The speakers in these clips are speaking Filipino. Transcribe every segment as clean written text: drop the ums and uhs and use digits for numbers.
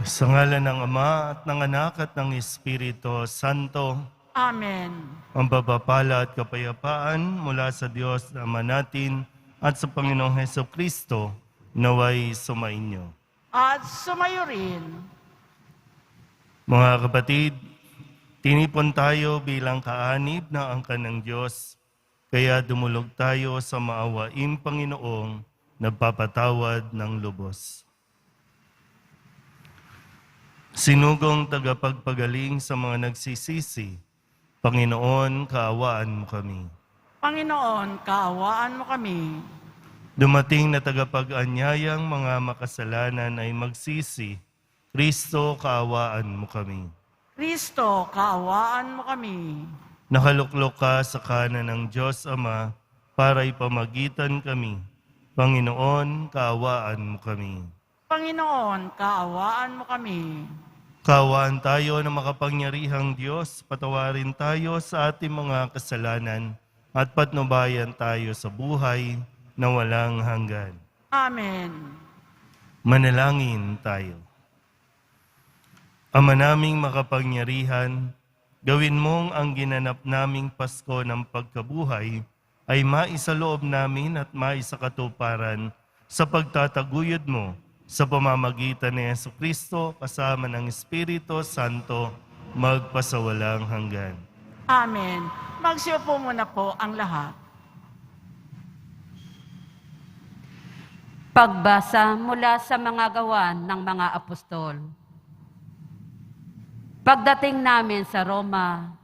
Sa ngalan ng Ama at ng Anak at ng Espiritu Santo, Amen. ang pagpapala at kapayapaan mula sa Diyos na Ama natin at sa Panginoong Heso Kristo naway sumainyo. At sumayo rin. Mga kapatid, tinipon tayo bilang kaanib ng angkan ng Diyos, kaya dumulog tayo sa maawaing Panginoong nagpapatawad ng lubos. Sinugong tagapagpagaling sa mga nagsisisi, Panginoon, kaawaan mo kami. Panginoon, kaawaan mo kami. Dumating na tagapag-anyayang mga makasalanan ay magsisi, Kristo, kaawaan mo kami. Kristo, kaawaan mo kami. Nakaluklok ka sa kanan ng Diyos Ama para ipamagitan kami. Panginoon, kaawaan mo kami. Panginoon, kaawaan mo kami. Kaawaan tayo ng makapangyarihang Diyos, patawarin tayo sa ating mga kasalanan at patnubayan tayo sa buhay na walang hanggan. Amen. Manalangin tayo. Ama naming makapangyarihan, gawin mong ang ginanap naming Pasko ng pagkabuhay ay maisaloob namin at maisakatuparan sa pagtataguyod mo sa pamamagitan ni Jesucristo kasama ng Espiritu Santo magpasawalang hanggan. Amen. Magsiupo muna po ang lahat. Pagbasa mula sa mga gawa ng mga apostol. Pagdating namin sa Roma,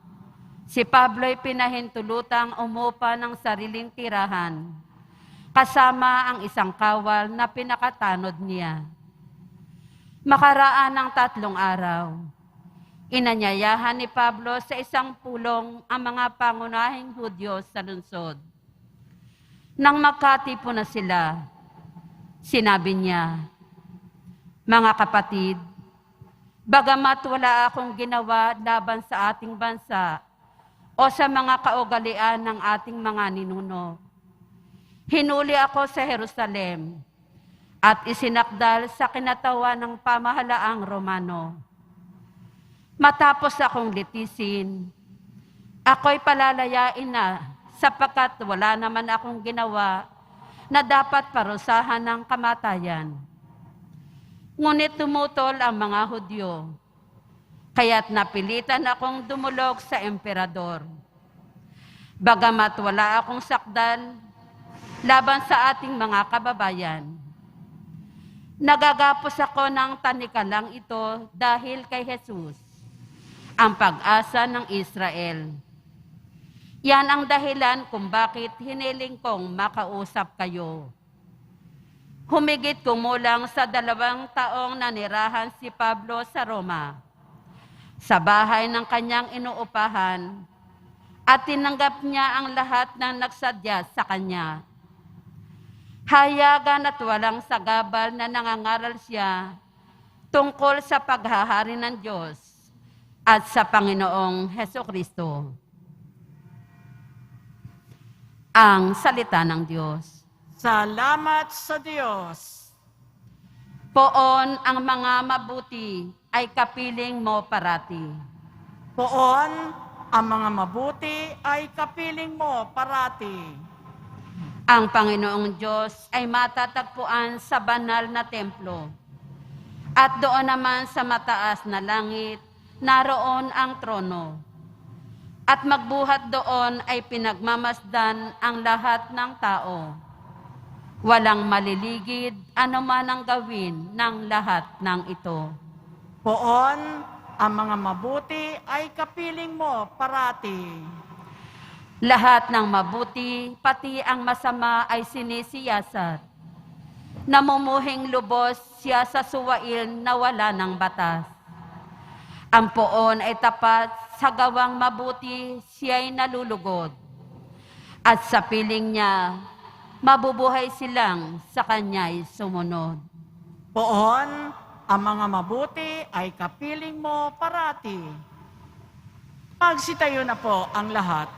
si Pablo'y pinahintulutang umupa ng sariling tirahan, kasama ang isang kawal na pinakatanod niya. Makaraan ng 3 araw, inanyayahan ni Pablo sa isang pulong ang mga pangunahing Hudyo sa lungsod. Nang magkatipon na sila, sinabi niya, "Mga kapatid, bagamat wala akong ginawa laban sa ating bansa o sa mga kaugalian ng ating mga ninuno, hinuli ako sa Jerusalem at isinakdal sa kinatawan ng pamahalaang Romano. Matapos akong litisin, ako'y palalayain na sapagkat wala naman akong ginawa na dapat parusahan ng kamatayan. Ngunit tumutol ang mga Hudyo, kaya't napilitan akong dumulog sa emperador. Bagamat wala akong sakdal laban sa ating mga kababayan, nagagapos ako ng tanikalang ito dahil kay Jesus, ang pag-asa ng Israel. Yan ang dahilan kung bakit hiniling kong makausap kayo. Humigit kumulang sa 2 taong nanirahan si Pablo sa Roma, sa bahay ng kanyang inuupahan, at tinanggap niya ang lahat ng nagsadya sa kanya. Hayagan at walang sagabal na nangangaral siya tungkol sa paghahari ng Diyos at sa Panginoong Hesukristo. Ang salita ng Diyos. Salamat sa Diyos. Poon ang mga mabuti ay kapiling mo parati. Poon, ang mga mabuti ay kapiling mo parati. Ang Panginoong Diyos ay matatagpuan sa banal na templo. At doon naman sa mataas na langit, naroon ang trono. At magbuhat doon ay pinagmamasdan ang lahat ng tao. Walang maliligid anuman ang gawin ng lahat ng ito. Poon, ang mga mabuti ay kapiling mo parati. Lahat ng mabuti, pati ang masama ay sinisiyasat. Namumuhing lubos siya sa suwail na wala ng batas. Ang poon ay tapat, sa gawang mabuti siya'y nalulugod. At sa piling niya, mabubuhay silang sa kanya'y sumunod. Poon, ang mga mabuti ay kapiling mo parati. Magsitayo na po ang lahat.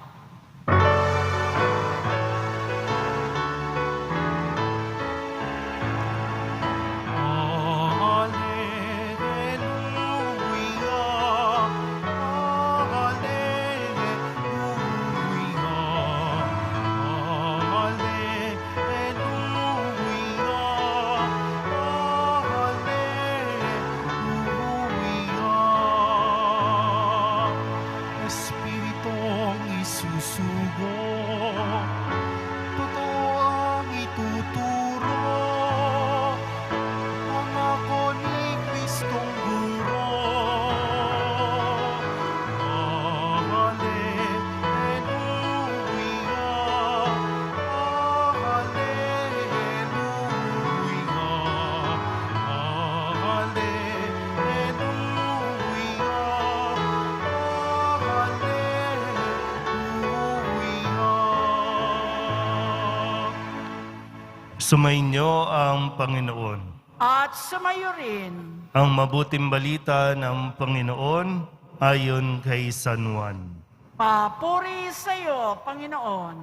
Sumainyo ang Panginoon. At sumayo rin. Ang mabuting balita ng Panginoon ayon kay San Juan. Papuri sa iyo, Panginoon.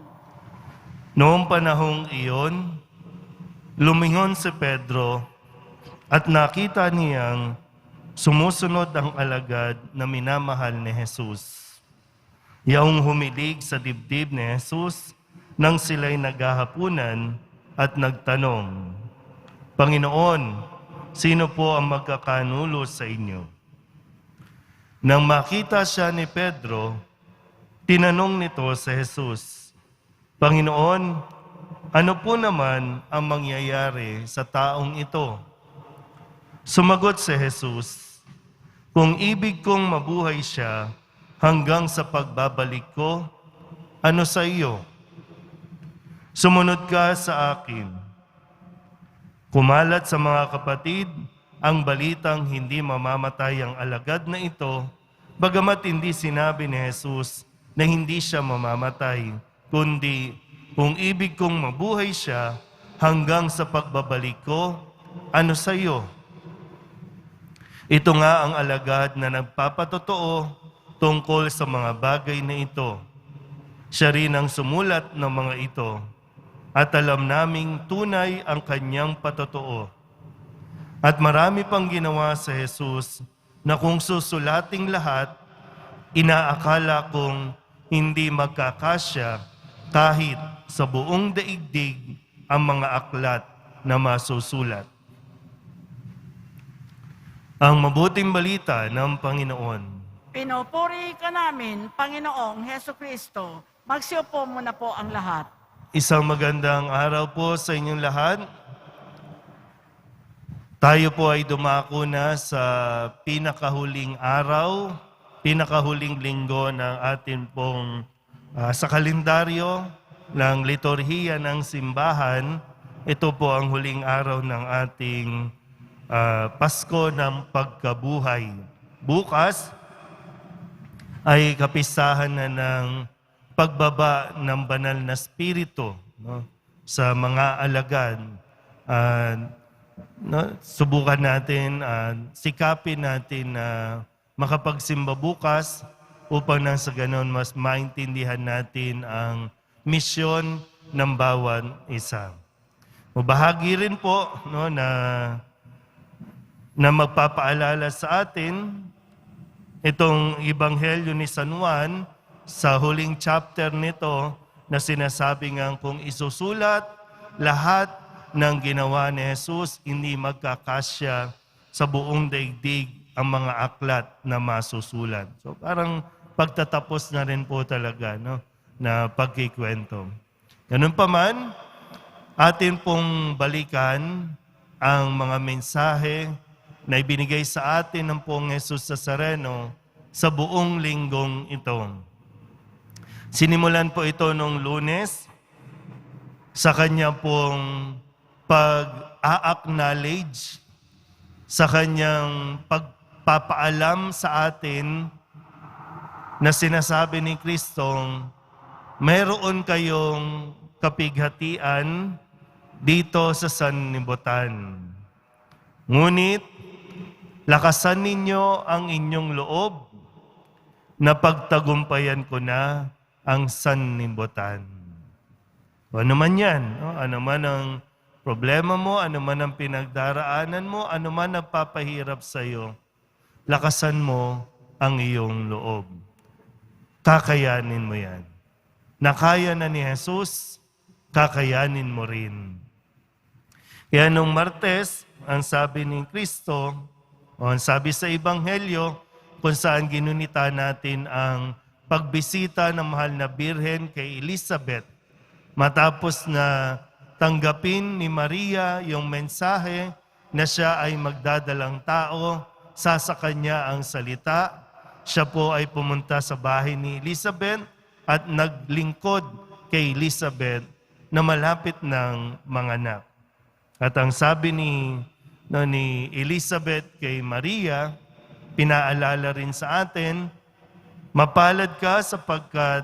Noong panahong iyon, lumingon si Pedro at nakita niyang sumusunod ang alagad na minamahal ni Jesus. Yaong humilig sa dibdib ni Jesus nang sila'y naghahapunan at nagtanong, Panginoon, sino po ang magkakanulo sa inyo? Nang makita siya ni Pedro, tinanong nito sa Jesus, Panginoon, ano po naman ang mangyayari sa taong ito? Sumagot si Jesus, kung ibig kong mabuhay siya hanggang sa pagbabalik ko, ano sa iyo? Sumunod ka sa akin. Kumalat sa mga kapatid ang balitang hindi mamamatay ang alagad na ito, bagamat hindi sinabi ni Jesus na hindi siya mamamatay, kundi kung ibig kong mabuhay siya hanggang sa pagbabalik ko, ano sa iyo? Ito nga ang alagad na nagpapatotoo tungkol sa mga bagay na ito. Siya rin ang sumulat ng mga ito. At alam naming tunay ang kanyang patotoo. At marami pang ginawa sa Jesus na kung susulating lahat, inaakala kong hindi magkakasya kahit sa buong daigdig ang mga aklat na masusulat. Ang mabuting balita ng Panginoon. Pinupuri ka namin, Panginoong Heso Kristo. Magsiupo muna po ang lahat. Isang magandang araw po sa inyong lahat. Tayo po ay dumako na sa pinakahuling araw, pinakahuling linggo ng atin pong sa kalendaryo ng liturhiya ng simbahan. Ito po ang huling araw ng ating Pasko ng Pagkabuhay. Bukas ay kapistahan na ng pagbaba ng banal na spirito, no, sa mga alagad. Subukan natin, sikapin natin na makapagsimba bukas upang nang sa ganon mas maintindihan natin ang misyon ng bawat isa. Bahagi rin po, no, na magpapaalala sa atin itong Ebanghelyo ni San Juan sa huling chapter nito na sinasabi nga kung isusulat lahat ng ginawa ni Jesus, hindi magkakasya sa buong daigdig ang mga aklat na masusulat. So parang pagtatapos na rin po talaga, no, na pagkikwento. Ganun pa man, atin pong balikan ang mga mensahe na ibinigay sa atin ng Poong Jesus Nazareno sa buong linggong ito. Sinimulan po ito noong Lunes sa kanya pong pag-a-acknowledge, sa kanyang pagpapaalam sa atin na sinasabi ni Kristong, mayroon kayong kapighatian dito sa sanlibutan. Ngunit, lakasan ninyo ang inyong loob na pagtagumpayan ko na ang sanlibutan. Ano man yan, no? Ano man ang problema mo, ano man ang pinagdaraanan mo, ano man ang papahirap sa iyo, lakasan mo ang iyong loob. Kakayanin mo yan. Nakaya na ni Jesus, kakayanin mo rin. Kaya nung Martes, ang sabi ni Kristo, o ang sabi sa Ebanghelyo, kung saan ginunita natin ang pagbisita ng mahal na Birhen kay Elizabeth, matapos na tanggapin ni Maria yung mensahe na siya ay magdadalang tao, sasaka niya ang salita. Siya po ay pumunta sa bahay ni Elizabeth at naglingkod kay Elizabeth na malapit ng manganak. At ang sabi ni Elizabeth kay Maria, pinaalala rin sa atin, mapalad ka sapagkat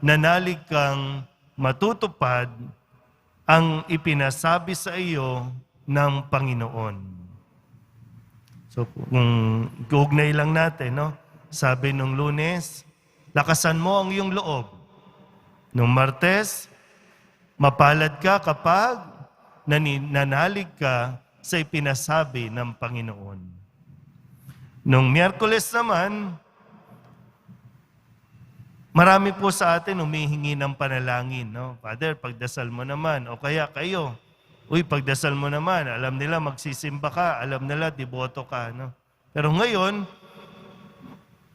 nanalig kang matutupad ang ipinasabi sa iyo ng Panginoon. So kung iugnay lang natin, no? Sabi nung Lunes, lakasan mo ang iyong loob. Nung Martes, mapalad ka kapag nananalig ka sa ipinasabi ng Panginoon. Nung Miyerkules naman, marami po sa atin humihingi ng panalangin. No? Father, pagdasal mo naman. O kaya kayo, pagdasal mo naman. Alam nila magsisimba ka. Alam nila deboto ka. No? Pero ngayon,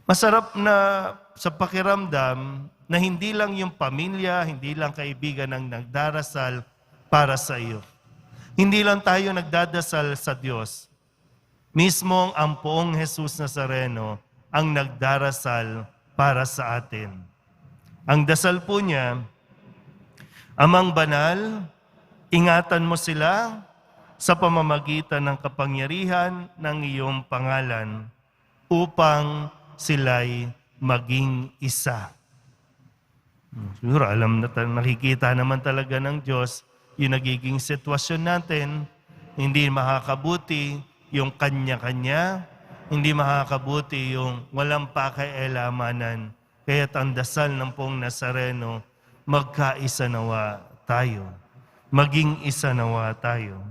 masarap na sa pakiramdam na hindi lang yung pamilya, hindi lang kaibigan ang nagdarasal para sa iyo. Hindi lang tayo nagdadasal sa Diyos. Mismong ang poong Jesus Nazareno ang nagdarasal para sa atin. Ang dasal po niya, Amang Banal, ingatan mo sila sa pamamagitan ng kapangyarihan ng iyong pangalan upang sila'y maging isa. Siguro nakikita naman talaga ng Diyos yung nagiging sitwasyon natin, hindi makakabuti yung kanya-kanya, hindi makakabuti yung walang pakialamanan. Kaya't ang dasal ng poong Nazareno, magkaisa nawa tayo. Maging isa nawa tayo.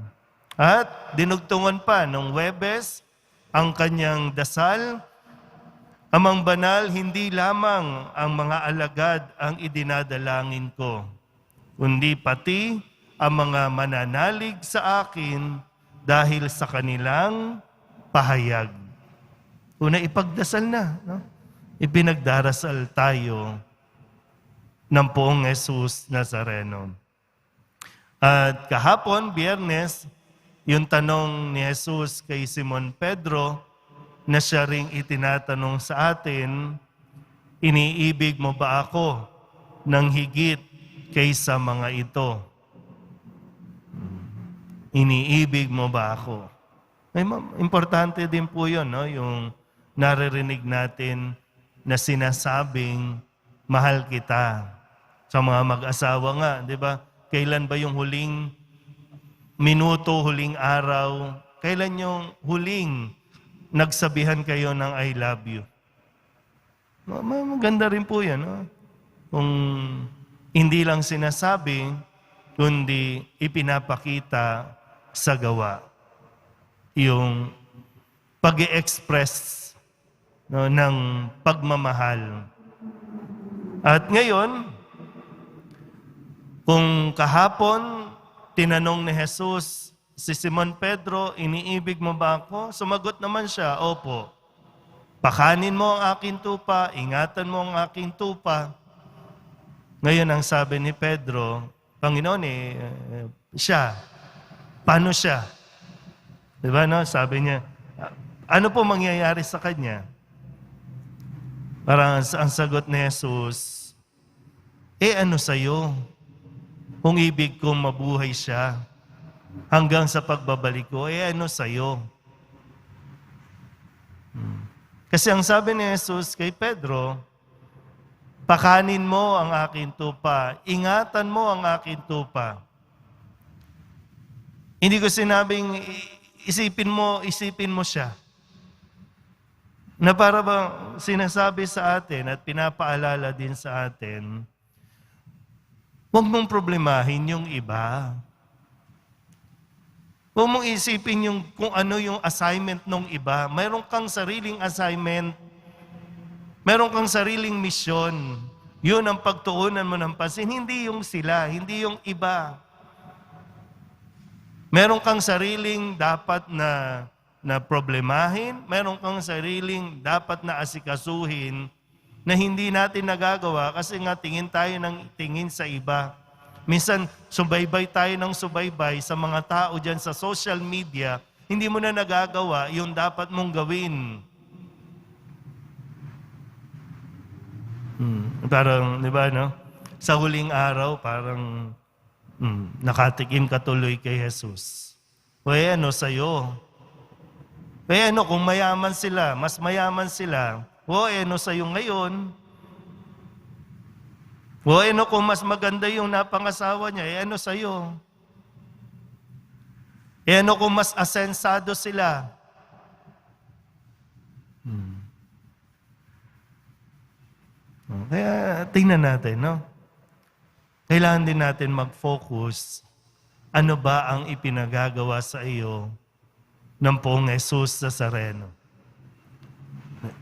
At dinugtungan pa nung Huwebes, ang kanyang dasal, Amang Banal, hindi lamang ang mga alagad ang idinadalangin ko, kundi pati ang mga mananalig sa akin dahil sa kanilang pahayag. Una, ipagdasal na. No? Ipinagdarasal tayo ng poong Jesus Nazareno. At kahapon, Biyernes, yung tanong ni Jesus kay Simon Pedro, na siya ring itinatanong sa atin, iniibig mo ba ako ng higit kaysa mga ito? Iniibig mo ba ako? Importante din po yun, no? Yung naririnig natin na sinasabing, mahal kita. Sa mga mag-asawa nga, di ba? Kailan ba yung huling minuto, huling araw? Kailan yung huling nagsabihan kayo ng I love you? Maganda rin po yan. No? Kung hindi lang sinasabi, kundi ipinapakita sa gawa. Yung pag-i-express, no, ng pagmamahal. At ngayon, kung kahapon, tinanong ni Jesus si Simon Pedro, iniibig mo ba ako? Sumagot naman siya, opo. Pakanin mo ang aking tupa, ingatan mo ang aking tupa. Ngayon ang sabi ni Pedro, Panginoon siya. Paano siya? Diba, no? Sabi niya, ano po mangyayari sa kanya? Parang ang sagot ni Jesus, ano sa'yo? Kung ibig kong mabuhay siya, hanggang sa pagbabalik ko, ano sa'yo? Kasi ang sabi ni Jesus kay Pedro, pakanin mo ang aking tupa, ingatan mo ang aking tupa. Hindi ko sinabing isipin mo siya. Na para bang sinasabi sa atin at pinapaalala din sa atin, huwag mong problemahin yung iba. Huwag mong isipin kung ano yung assignment ng iba. Mayroon kang sariling assignment. Mayroon kang sariling misyon. Yun ang pagtuunan mo ng pansin. Hindi yung sila, hindi yung iba. Meron kang sariling dapat na problemahin. Meron kang sariling dapat na asikasuhin na hindi natin nagagawa kasi nga tingin tayo ng tingin sa iba. Minsan, subaybay tayo ng subaybay sa mga tao dyan sa social media, hindi mo na nagagawa yung dapat mong gawin. Parang, di ba, no? Sa huling araw, parang nakatikim ka tuloy kay Jesus. Ano sa'yo? Ano kung mayaman sila, mas mayaman sila, ano sa'yo ngayon? Ano kung mas maganda yung napangasawa niya, ano sa'yo? E ano kung mas asensado sila? Kaya tingnan natin, no? Kailangan din natin mag-focus. Ano ba ang ipinagagawa sa iyo ng Poong Jesus Nazareno?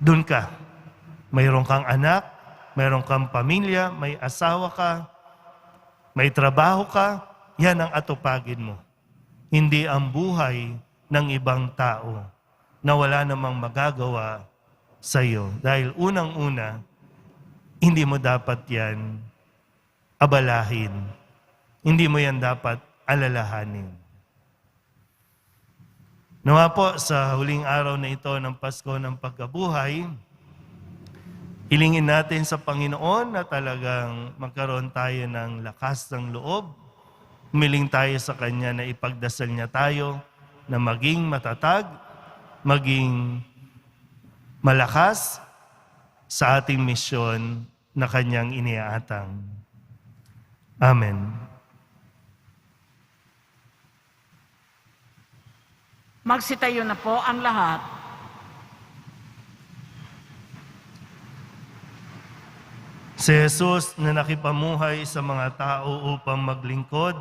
Doon ka. Mayroon kang anak, mayroon kang pamilya, may asawa ka, may trabaho ka, yan ang atupagin mo. Hindi ang buhay ng ibang tao na wala namang magagawa sa iyo. Dahil unang-una, hindi mo dapat yan abalahin. Hindi mo yan dapat alalahanin. Nawa po sa huling araw na ito ng Pasko ng Pagkabuhay, hilingin natin sa Panginoon na talagang magkaroon tayo ng lakas ng loob. Humiling tayo sa Kanya na ipagdasal niya tayo na maging matatag, maging malakas sa ating misyon na Kanyang iniaatang. Amen. Magsitayo na po ang lahat. Si Jesus na nakipamuhay sa mga tao upang maglingkod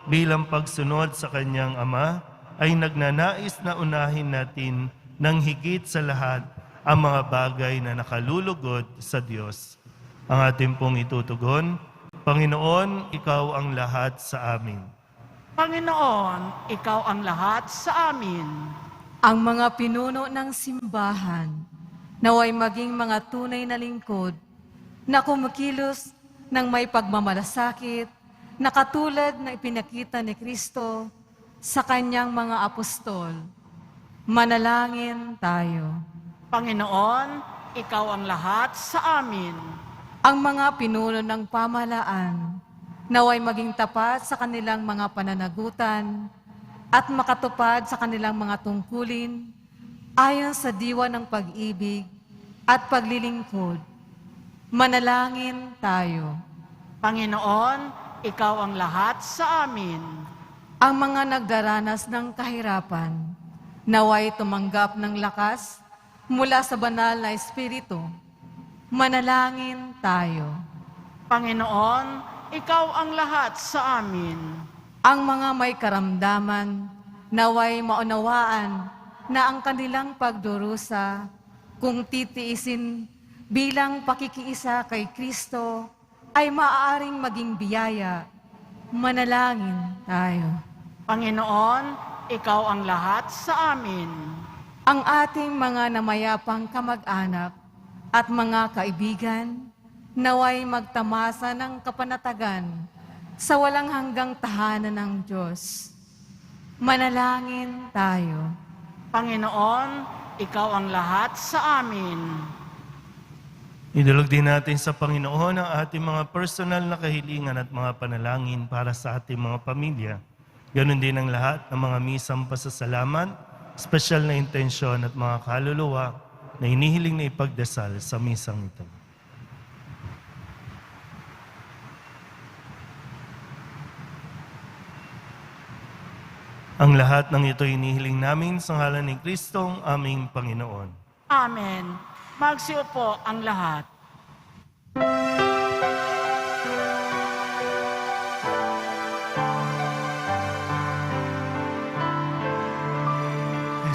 bilang pagsunod sa Kanyang Ama, ay nagnanais na unahin natin ng higit sa lahat ang mga bagay na nakalulugod sa Diyos. Ang ating pong itutugon, Panginoon, Ikaw ang lahat sa amin. Panginoon, Ikaw ang lahat sa amin. Ang mga pinuno ng simbahan, naway maging mga tunay na lingkod na kumikilos ng may pagmamalasakit na katulad na ipinakita ni Kristo sa Kanyang mga apostol. Manalangin tayo. Panginoon, Ikaw ang lahat sa amin. Ang mga pinuno ng pamahalaan, naway maging tapat sa kanilang mga pananagutan at makatupad sa kanilang mga tungkulin ayon sa diwa ng pag-ibig at paglilingkod. Manalangin tayo. Panginoon, Ikaw ang lahat sa amin. Ang mga nagdaranas ng kahirapan, naway tumanggap ng lakas mula sa banal na Espiritu. Manalangin tayo. Panginoon, Ikaw ang lahat sa amin. Ang mga may karamdaman, naway maunawaan na ang kanilang pagdurusa kung titiisin bilang pakikiisa kay Kristo ay maaaring maging biyaya. Manalangin tayo. Panginoon, Ikaw ang lahat sa amin. Ang ating mga namayapang kamag-anak at mga kaibigan, naway magtamasa ng kapanatagan sa walang hanggang tahanan ng Diyos. Manalangin tayo. Panginoon, Ikaw ang lahat sa amin. Idulog din natin sa Panginoon ang ating mga personal na kahilingan at mga panalangin para sa ating mga pamilya. Ganon din ang lahat ng mga misang pasasalamat, espesyal na intensyon at mga kaluluwa na hinihiling na ipagdasal sa misang ito. Ang lahat ng ito hinihiling namin sa ngalan ni Kristong aming Panginoon. Amen. Magsiupo ang lahat.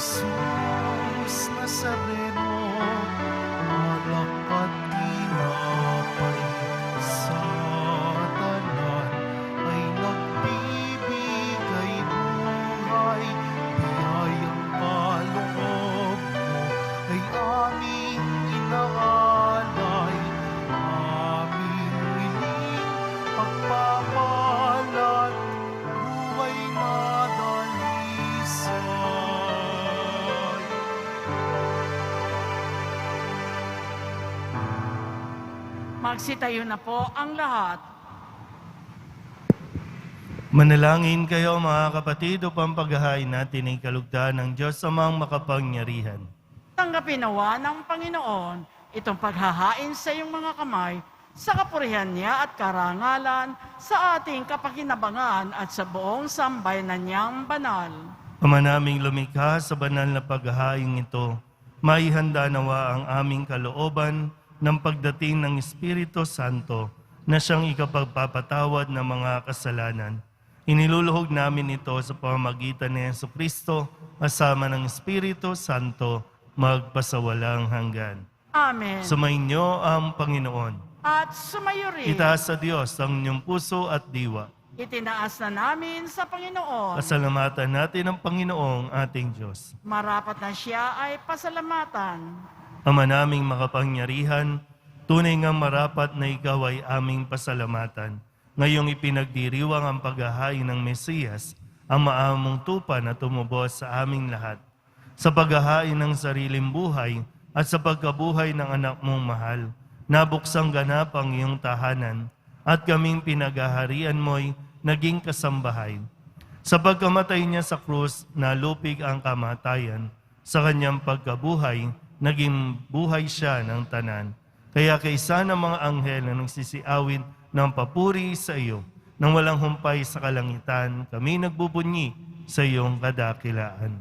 Jesus Nazareno, alak at tinapay sa tanan ay nagbibigay buhay. Biyayang kaloob mo ay aming inaalay, aming hiling pagpapalat, buhay madalisay. Magsitayo na po ang lahat. Manalangin kayo mga kapatid upang paghahain natin ang kalugdan ng Diyos amang makapangyarihan. Tanggapin nawa ng Panginoon itong paghahain sa iyong mga kamay sa kapurihan niya at karangalan sa ating kapakinabangan at sa buong sambayanan niyang banal. Ama naming lumikha sa banal na paghahaing ito, maihanda nawa ang aming kalooban ng pagdating ng Espiritu Santo na siyang ikapagpapatawad ng mga kasalanan. Iniluluhog namin ito sa pamamagitan ni Jesucristo kasama ng Espiritu Santo magpasawalang hanggan. Amen. Sumainyo ang Panginoon. At sumayo rin. Itaas sa Diyos ang inyong puso at diwa. Itinaas na namin sa Panginoon. Pasalamatan natin ang Panginoong ating Diyos. Marapat na siya ay pasalamatan. Ama naming makapangyarihan, tunay ngang marapat na ikaw ay aming pasalamatan. Ngayong ipinagdiriwang ang paghahain ng Mesiyas, ang maamong tupa na tumubos sa aming lahat. Sa paghahain ng sariling buhay at sa pagkabuhay ng anak mong mahal, nabuksang ganap ang iyong tahanan at kaming pinaghaharian mo'y naging kasambahay. Sa pagkamatay niya sa krus, nalupig ang kamatayan. Sa kanyang pagkabuhay, naging buhay siya ng tanan. Kaya kaisa ng mga anghel na nagsisiawin ng papuri sa iyo, nang walang humpay sa kalangitan, kami nagbubunyi sa iyong kadakilaan.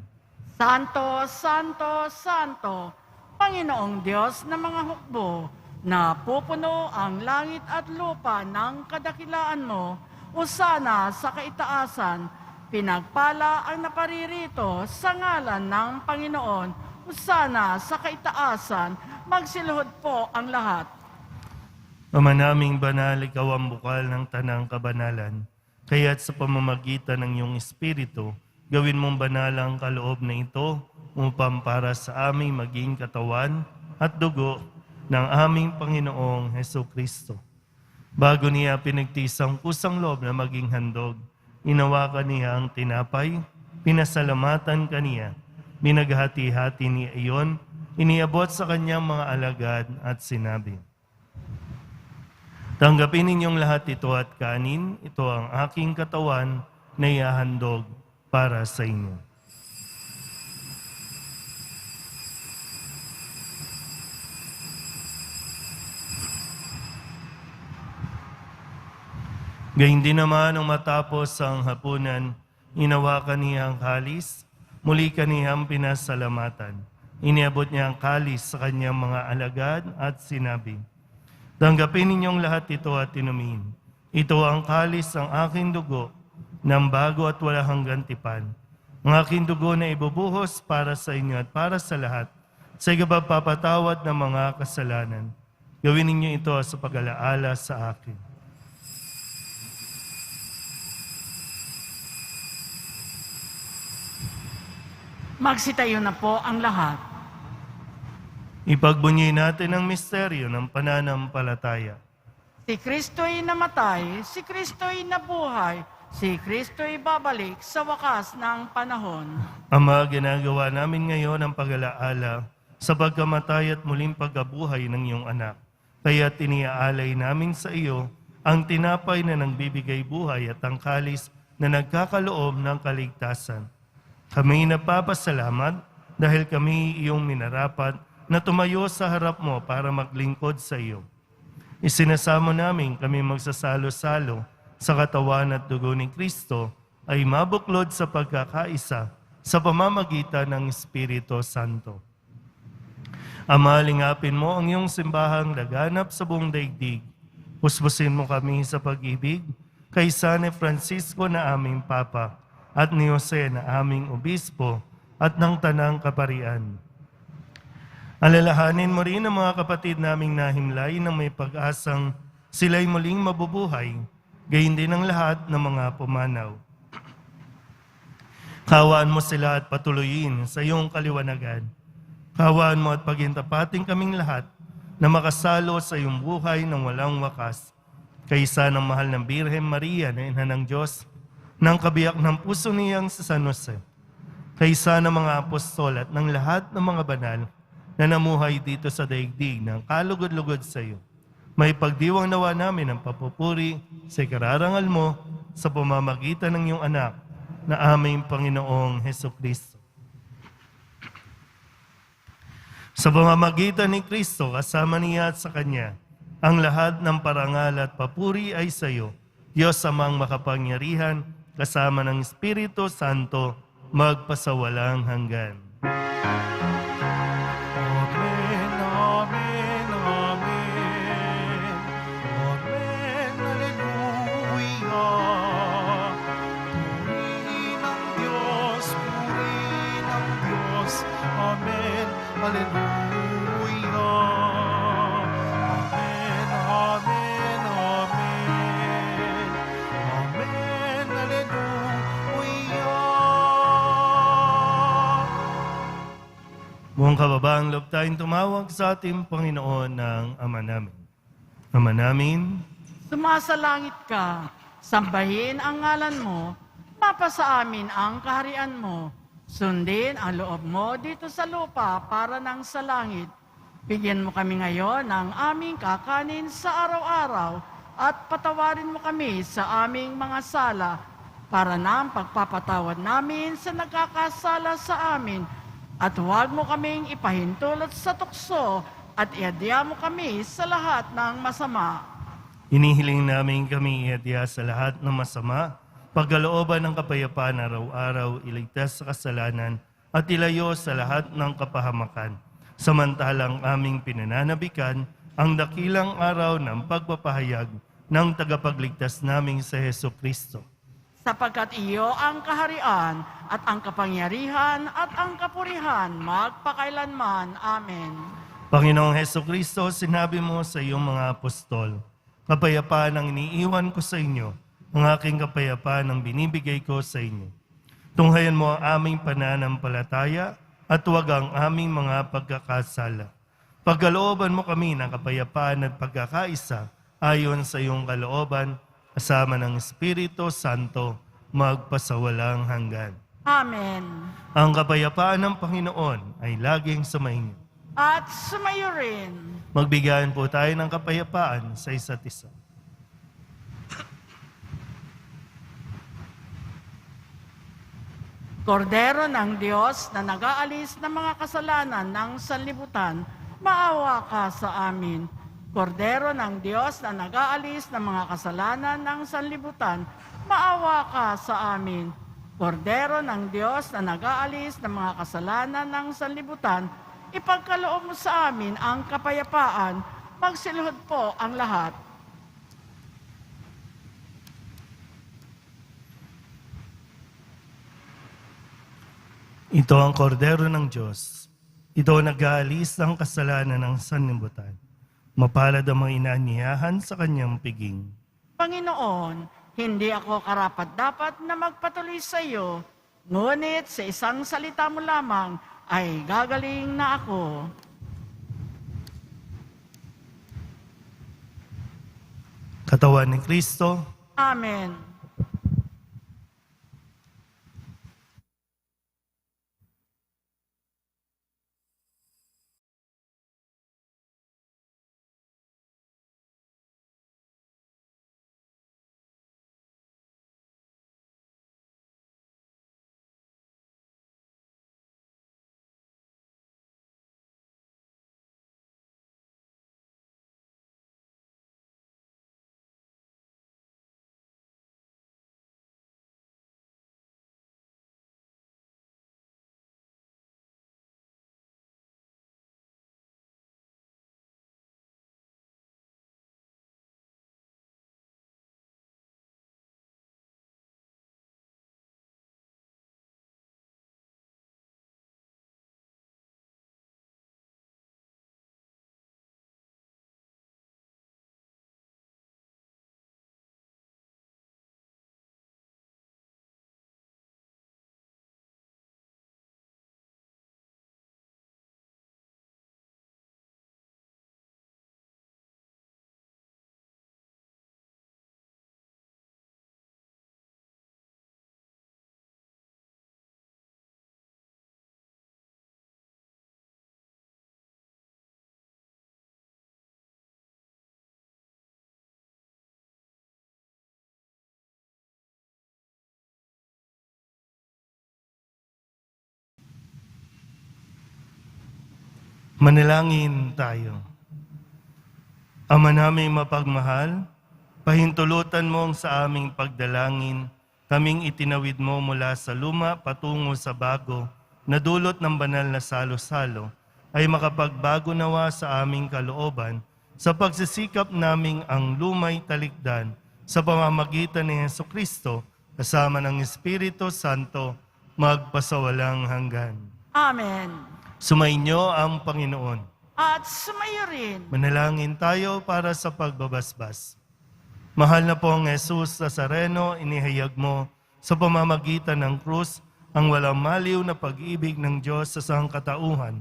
Santo, Santo, Santo, Panginoong Diyos ng mga hukbo, na pupuno ang langit at lupa ng kadakilaan mo, usana sa kaitaasan, pinagpala ang naparirito sa ngalan ng Panginoon, usana sa kaitaasan, magsiluhod po ang lahat. Ama naming banal, ikaw ang bukal ng tanang kabanalan. Kaya't sa pamamagitan ng iyong Espiritu, gawin mong banal ang kaloob na ito upang para sa aming maging katawan at dugo ng aming Panginoong Hesukristo. Bago niya pinagtisang kusang loob na maging handog, inawakan niya ang tinapay, pinasalamatan kaniya, binaghati-hati niya iyon, iniabot sa kanyang mga alagad at sinabi, tanggapin ninyong lahat ito at kanin, ito ang aking katawan na ihahandog para sa inyo. Gayun din naman nung matapos ang hapunan, inawakan niya ang kalis, muli kaniyang pinasalamatan. Iniabot niya ang kalis sa kanyang mga alagad at sinabi, tanggapin ninyong lahat ito at inumin. Ito ang kalis ng aking dugo, ng bago at wala hanggang tipan. Ang aking dugo na ibubuhos para sa inyo at para sa lahat, sa ikapagpapatawad ng mga kasalanan. Gawin ninyo ito sa pag-alaala sa akin. Magsitayo na po ang lahat. Ipagbunyi natin ang misteryo ng pananampalataya. Si Kristo'y namatay, si Kristo'y nabuhay, si Kristo'y babalik sa wakas ng panahon. Ama, ginagawa namin ngayon ang pag-alaala sa pagkamatay at muling pagkabuhay ng iyong anak. Kaya tiniaalay namin sa iyo ang tinapay na nagbibigay buhay at ang kalis na nagkakaloob ng kaligtasan. Kami napapasalamat dahil kami iyong minarapat na tumayo sa harap mo para maglingkod sa iyo. Isinasamo namin kami magsasalo-salo sa katawan at dugo ni Kristo ay mabuklod sa pagkakaisa sa pamamagitan ng Espiritu Santo. Ama, lingapin mo ang iyong simbahang laganap sa buong daigdig. Puspusin mo kami sa pag-ibig kay San Francisco na aming Papa at ni Jose na aming Obispo at ng Tanang Kaparian. Alalahanin mo rin ang mga kapatid naming nahimlay ng may pag-asang sila'y muling mabubuhay, gayon din ang lahat ng mga pumanaw. Kawaan mo sila at patuloyin sa iyong kaliwanagan. Kawaan mo at pagintapating kaming lahat na makasalo sa iyong buhay ng walang wakas. Kaysa ng mahal ng Birhen Maria na Ina ng Diyos, ng kabiyak ng puso niyang sa San Jose, kaysa ng mga apostol at ng lahat ng mga banal na namuhay dito sa daigdig ng kalugod-lugod sa iyo. May pagdiwang nawa namin ang papupuri sa ikararangal mo sa pamamagitan ng iyong anak na aming Panginoong Hesukristo. Sa pamamagitan ni Kristo, kasama niya at sa Kanya, ang lahat ng parangal at papuri ay sa iyo, Diyos amang makapangyarihan, kasama ng Espiritu Santo, magpasawalang hanggan. Amen, amen, amen. Amen, hallelujah. Purihin ang Diyos, purihin ang Diyos. Amen, hallelujah. Amen, amen, amen. Amen, hallelujah. Buong kababaang loob tayong tumawag sa ating Panginoon ng Ama namin. Ama namin, Sumasalangit ka, sambahin ang ngalan mo, mapasa amin ang kaharian mo, sundin ang loob mo dito sa lupa para nang sa langit. Bigyan mo kami ngayon ng aming kakanin sa araw-araw at patawarin mo kami sa aming mga sala para nang pagpapatawad namin sa nagkakasala sa amin. At huwag mo kaming ipahintulot sa tukso at iadya mo kami sa lahat ng masama. inihiling namin kami iadya sa lahat ng masama, pagkalooban ng kapayapaan araw-araw, iligtas sa kasalanan, at ilayo sa lahat ng kapahamakan. Samantalang aming pinananabikan ang dakilang araw ng pagpapahayag ng tagapagligtas naming sa Heso Kristo. Sapagkat iyo ang kaharian at ang kapangyarihan at ang kapurihan magpakailanman. Amen. Panginoong Heso Kristo, sinabi mo sa iyong mga apostol, kapayapaan ang iniiwan ko sa inyo, ang aking kapayapaan ang binibigay ko sa inyo. Tunghayan mo ang aming pananampalataya at huwag ang aming mga pagkakasala. Pagkalooban mo kami ng kapayapaan at pagkakaisa ayon sa iyong kalooban, kasama ng Espiritu Santo, magpasawalang hanggan. Amen. Ang kapayapaan ng Panginoon ay laging sumainyo. At sumayo rin. Magbigayan po tayo ng kapayapaan sa isa't isa. Kordero ng Diyos na nag-aalis ng mga kasalanan ng sanlibutan, maawa ka sa amin. Kordero ng Diyos na nag-aalis ng mga kasalanan ng sanlibutan, maawa ka sa amin. Kordero ng Diyos na nag-aalis ng mga kasalanan ng sanlibutan, ipagkaloob mo sa amin ang kapayapaan, magsiluhod po ang lahat. Ito ang kordero ng Diyos. Ito ang nag-aalis ng kasalanan ng sanlibutan. Mapalad ang mga inaanyayahan sa kanyang piging. Panginoon, hindi ako karapat-dapat na magpatuloy sa iyo, ngunit sa isang salita mo lamang ay gagaling na ako. Katawan ni Kristo, Amen. manalangin tayo. Ama naming mapagmahal, pahintulutan mo sa aming pagdalangin Kaming itinawid mo mula sa luma patungo sa bago, na dulot ng banal na salo-salo, ay makapagbago nawa sa aming kalooban sa pagsisikap naming ang lumay talikdan sa pamamagitan ni Hesukristo kasama ng Espiritu Santo magpasawalang hanggan. Amen. Sumainyo ang Panginoon. At sumayo rin. Manalangin tayo para sa pagbabasbas. Mahal na pong Jesus Nazareno, inihayag mo sa pamamagitan ng krus ang walang maliw na pag-ibig ng Diyos sa sangkatauhan.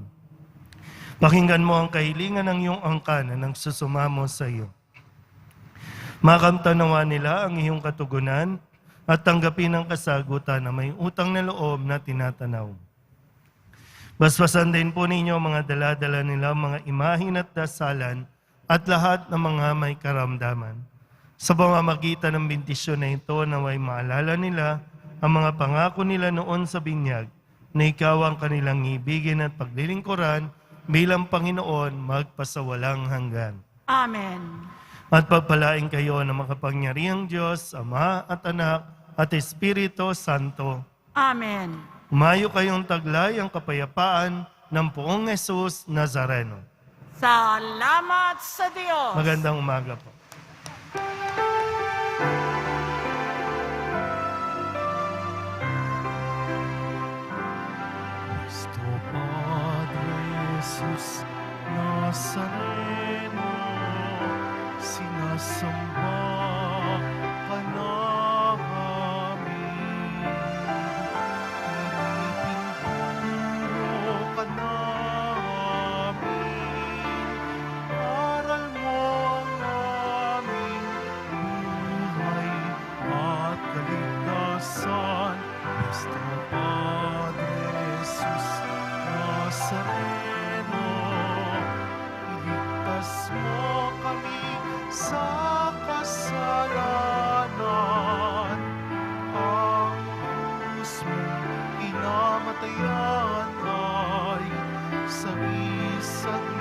Pakinggan mo ang kahilingan ng iyong angkan na nagsusumamo sa iyo. Makamtanawa nila ang iyong katugunan at tanggapin ang kasagutan na may utang na loob na tinatanaw. Basbasan din po ninyo mga dala-dala nila, mga imahin at dasalan at lahat ng mga may karamdaman. Sa pamamagitan ng bendisyon na ito, naway maalala nila ang mga pangako nila noon sa binyag na ikaw ang kanilang ibigin at paglilingkuran bilang Panginoon magpasawalang hanggan. Amen. At pagpalain kayo ng makapangyarihang Diyos, Ama at Anak at Espiritu Santo. Amen. Umayo kayong taglay ang kapayapaan ng Poong Jesus Nazareno. Salamat sa Diyos. Magandang umaga po. Cristo Padre Jesus Nazareno, sinasamba ka namin. Pinipinturo ka namin. Aral mo ang aming buhay at kaligtasan. Cristo Padre Jesus Nazareno, iligtas mo kami sa kasalanan. Ang krus mong kinamatayan ay sagisag